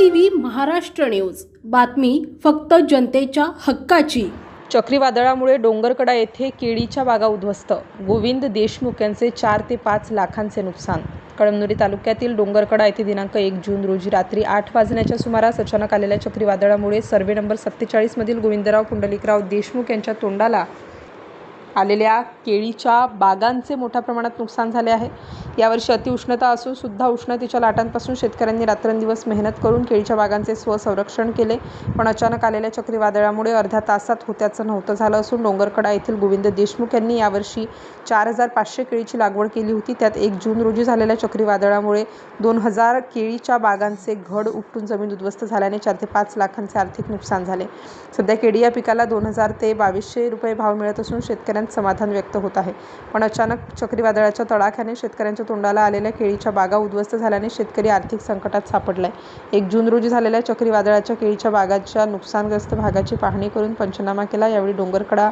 TV Maharashtra news, बातमी फक्त जनतेच्या हक्काची। चक्रीवादळामुळे डोंगरकडा येथे केळीच्या बागा उद्ध्वस्त, गोविंद देशमुख यांचे 4 ते 5 लाखांचे नुकसान। कळमनुरी तालुक्यातील डोंगरकडा येथे दिनांक 1 जून रोजी रात्री 8 वाजण्याच्या सुमारास अचानक आलेल्या चक्रीवादळामुळे सर्वे नंबर 47 मधील गोविंदराव पुंडलिकराव देशमुख यांच्या तोंडाला आलेल्या केळीच्या बागांचे मोठ्या प्रमाणात नुकसान झाले आहे। यावर्षी अतिउष्णता असून सुद्धा उष्णतेच्या लाटांपासून शेतकऱ्यांनी रात्रंदिवस मेहनत करून केळीच्या बागांचे स्वसंरक्षण केले, पण अचानक आलेल्या चक्रीवादळामुळे अर्ध्या तासात होत्याचं नव्हतं झालं असून डोंगरकडा येथील गोविंद देशमुख यांनी यावर्षी 4500 केळीची लागवड केली होती। त्यात 1 जून रोजी झालेल्या चक्रीवादळामुळे 2000 केळीच्या बागांचे घड उपटून जमीन उद्ध्वस्त झाल्याने 4 ते 5 लाखांचे आर्थिक नुकसान झाले। सध्या केळी या पिकाला 2000 ते 2200 रुपये भाव मिळत असून शेतकऱ्यांत समाधान व्यक्त होत आहे, पण अचानक चक्रीवादळाच्या तडाख्याने शेतकऱ्यांच्या तोंडाला आलेल्या केळीच्या बागा उद्ध्वस्त झाल्याने शेतकरी आर्थिक संकटात सापडलाय। 1 जून रोजी झालेल्या चक्रीवादळाच्या केळीच्या बागाच्या नुकसानग्रस्त भागाची पाहणी करून पंचनामा केला। यावेळी डोंगरकडा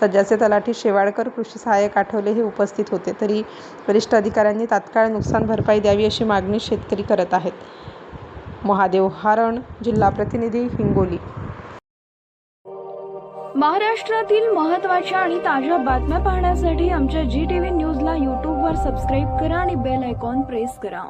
सज्जाचे तलाठी शेवाळकर, कृषी सहाय्यक आठवले हे उपस्थित होते। तरी वरिष्ठ अधिकाऱ्यांनी तात्काळ नुकसान भरपाई द्यावी अशी मागणी शेतकरी करत आहेत। महादेव हारण, जिल्हा प्रतिनिधी, हिंगोली। महाराष्ट्रातील महत्त्वाच्या आणि ताज्या बातम्या पाहण्यासाठी आमच्या जी टीव्ही न्यूजला यूट्यूबवर सबस्क्राईब करा आणि बेल आयकॉन प्रेस करा।